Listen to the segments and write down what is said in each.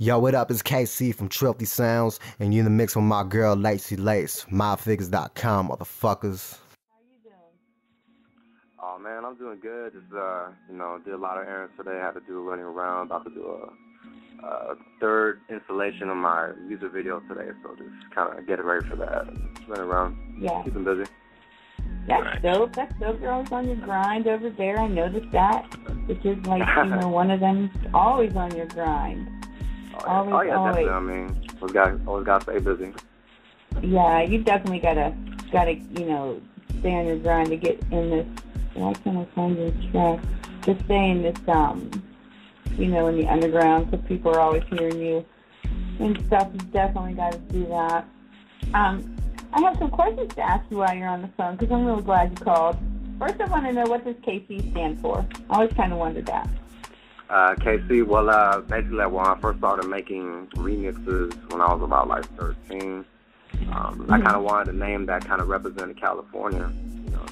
Yo, what up? It's KC from Trealthy Sounds, and you in the mix with my girl Lacey Lace. MyFigures.com, motherfuckers. How you doing? Oh man, I'm doing good. Just did a lot of errands today. Had to do running around. About to do a third installation of my music video today, so just kind of getting ready for that. Running around, keeping busy. That's dope. That's dope. You're always on your grind over there. I noticed that. Which is like, one of them always on your grind. Always. Definitely. I mean, always got to stay busy. Yeah, you definitely gotta, stay on your grind to get in this. Why can't I find this track? To stay in this, in the underground, so people are always hearing you and stuff. You definitely got to do that. I have some questions to ask you while you're on the phone, because I'm really glad you called. First, I want to know, what does KC stand for? I always kind of wondered that. KC, basically when I first started making remixes when I was about like 13, I kind of wanted a name that kind of represented California,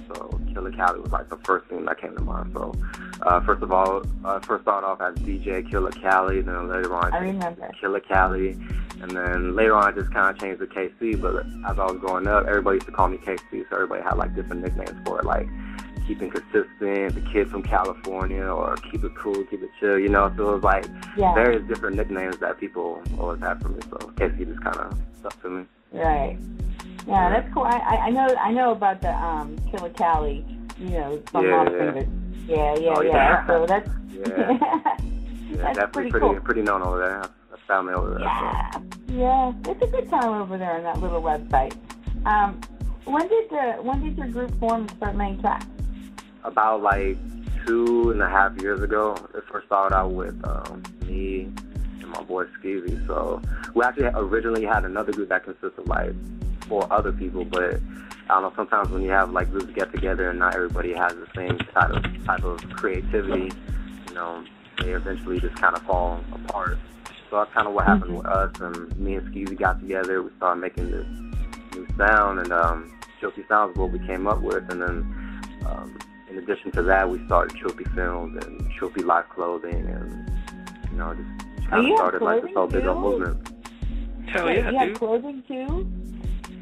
so Killer Cali was like the first thing that came to mind. So first of all, first started off as DJ Killer Cali, then later on I remember Killer Cali, and then later on I just kind of changed to KC, but as I was growing up, everybody used to call me KC, so everybody had like different nicknames for it, like Keeping Consistent, The Kid from California, or Keep It Cool, Keep It Chill, so it was like various different nicknames that people always had for me, so KC just kind of stuck to me. Right. Yeah, that's cool. I know about the Killer Cali, from Las Vegas. Yeah. So that's that's definitely cool. Pretty known over there. That's family over there. Yeah, it's a good time over there on that little website. When did your group form and start making tracks? About like 2.5 years ago. It first started out with me and my boy Skeezy. So we actually originally had another group that consisted of like 4 other people, but I don't know, sometimes when you have like groups get together and not everybody has the same type of creativity, they eventually just kind of fall apart. So that's kind of what happened with us, and me and Skeezy got together. We started making this new sound, and Trealthy Sounds is what we came up with, and then in addition to that, we started Trealthy Films and Trealthy Life Clothing, and just kind of started like this whole big old movement. Hell yeah, you have clothing too?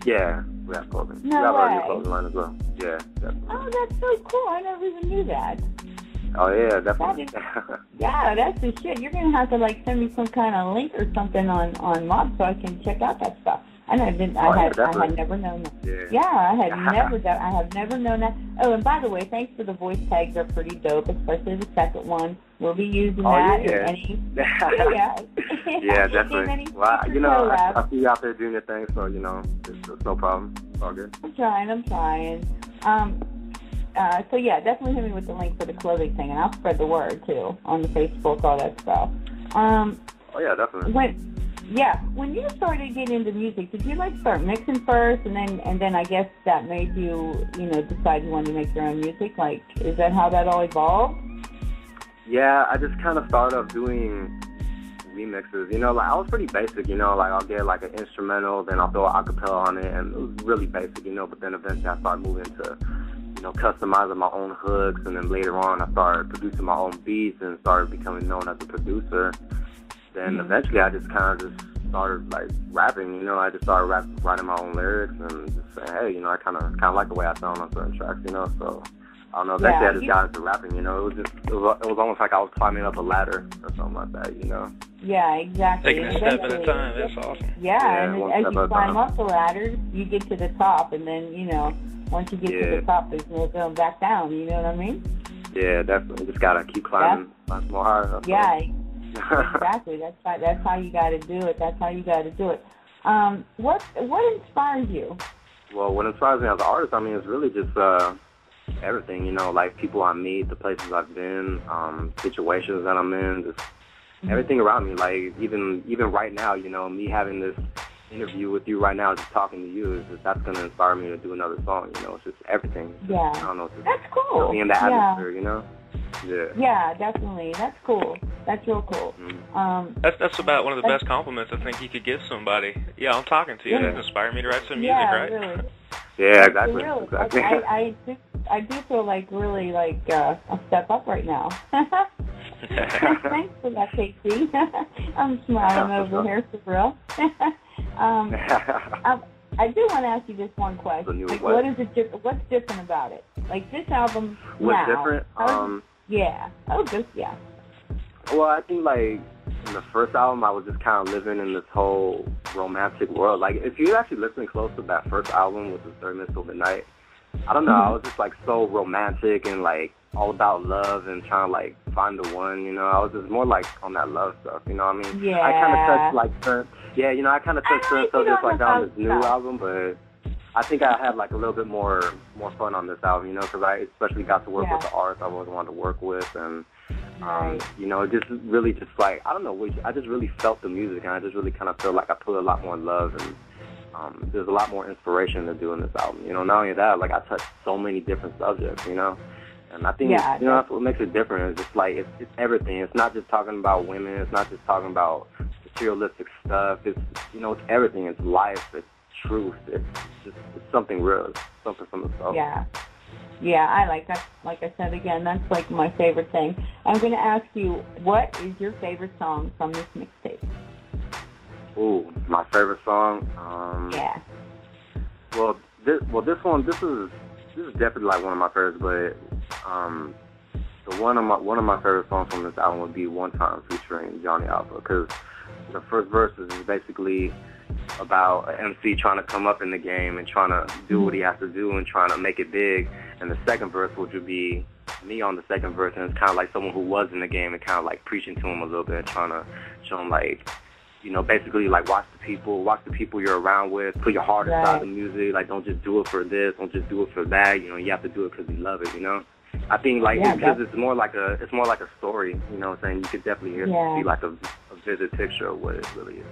Yeah, we have clothing. No we have way. our new clothing line as well. Yeah, definitely. Oh, that's so cool. I never even knew that. Oh yeah, definitely. That's the shit. You're gonna have to like send me some kind of link or something on Mob so I can check out that stuff. I had never known that. I have never known that. Oh, and by the way, thanks for the voice tags. They're pretty dope, especially the second one. We'll be using that in any. Yeah, definitely. Well, I see you out there doing your thing, so it's no problem. It's all good. I'm trying. So yeah, definitely hit me with the link for the clothing thing, and I'll spread the word too on the Facebook, all that stuff. Oh yeah, definitely. When you started getting into music, did you like start mixing first, and then I guess that made you decide you wanted to make your own music? Like, is that how that all evolved? Yeah, I just kind of started off doing remixes. Like I was pretty basic. Like I'll get like an instrumental, then I'll throw an acapella on it, and it was really basic. But then eventually I started moving to customizing my own hooks, and then later on I started producing my own beats and started becoming known as a producer. Then eventually I just kind of started like rapping, I just started writing my own lyrics and just saying, hey, I kind of like the way I sound on certain tracks, so I don't know, eventually I just got into rapping, it was almost like I was climbing up a ladder or something like that, Yeah, exactly. Taking a step at a time, that's awesome. Yeah, and as you climb up the ladder, you get to the top, and then, once you get to the top, there's no going back down, you know what I mean? Yeah, definitely. Just gotta keep climbing more higher. Yeah, exactly. That's how you got to do it. What inspires you? Well, what inspires me as an artist, it's really just everything. Like people I meet, the places I've been, situations that I'm in, just everything around me. Like even right now, me having this interview with you right now, just talking to you, that's gonna inspire me to do another song. It's just everything. Yeah, I don't know. That's cool. Being in the atmosphere, Yeah, definitely. That's cool. That's real cool. That's about one of the best compliments I think you could give somebody. Yeah, I'm talking to you. That inspired me to write some music, right? Really. Yeah, exactly. Really. Exactly. I do feel like really like a step up right now. Thanks for that, Casey. I'm smiling over here for real. I do want to ask you just one question. Like, what is it? What's different about it? Like this album What's now? different? Yeah. Oh, just yeah. Well, I think like in the first album, I was just kind of living in this whole romantic world. Like if you actually listen close to that first album, which was 30 Minutes Till Midnight, I don't know. I was just like so romantic and like all about love and trying to like find the one. You know, I was just more like on that love stuff. You know what I mean? Yeah. I kind of touched like I kind of touched certain subjects like on this new album, but I think I had like a little bit more fun on this album. You know, because I especially got to work with the artists I always wanted to work with, and you know, just really just like I don't know. I just really felt the music, and I just really kind of feel like I put a lot more love and. There's a lot more inspiration to do in this album. You know, not only that, like I touched so many different subjects, you know, and I think you know that's what makes it different. It's just like it's everything. It's not just talking about women. It's not just talking about materialistic stuff. It's it's everything. It's life. It's truth. It's something real. It's something from the soul. Yeah, I like that. Like I said again, that's like my favorite thing. I'm going to ask you, what is your favorite song from this mixtape? Ooh, my favorite song. Well, this is definitely like one of my favorites, but one of my favorite songs from this album would be "One Time" featuring Johnny Alpha, because the first verse is basically about an MC trying to come up in the game and trying to do what he has to do and trying to make it big, and the second verse, which would be me on the second verse, and it's kind of like someone who was in the game and kind of like preaching to him a little bit and trying to show him like. You know, basically, like, watch the people you're around with, put your heart inside the music, like, don't just do it for this, don't just do it for that, you know, you have to do it because you love it, you know? I think, like, because it's more like a story, you know what I'm saying? You could definitely see, like, a vivid picture of what it really is.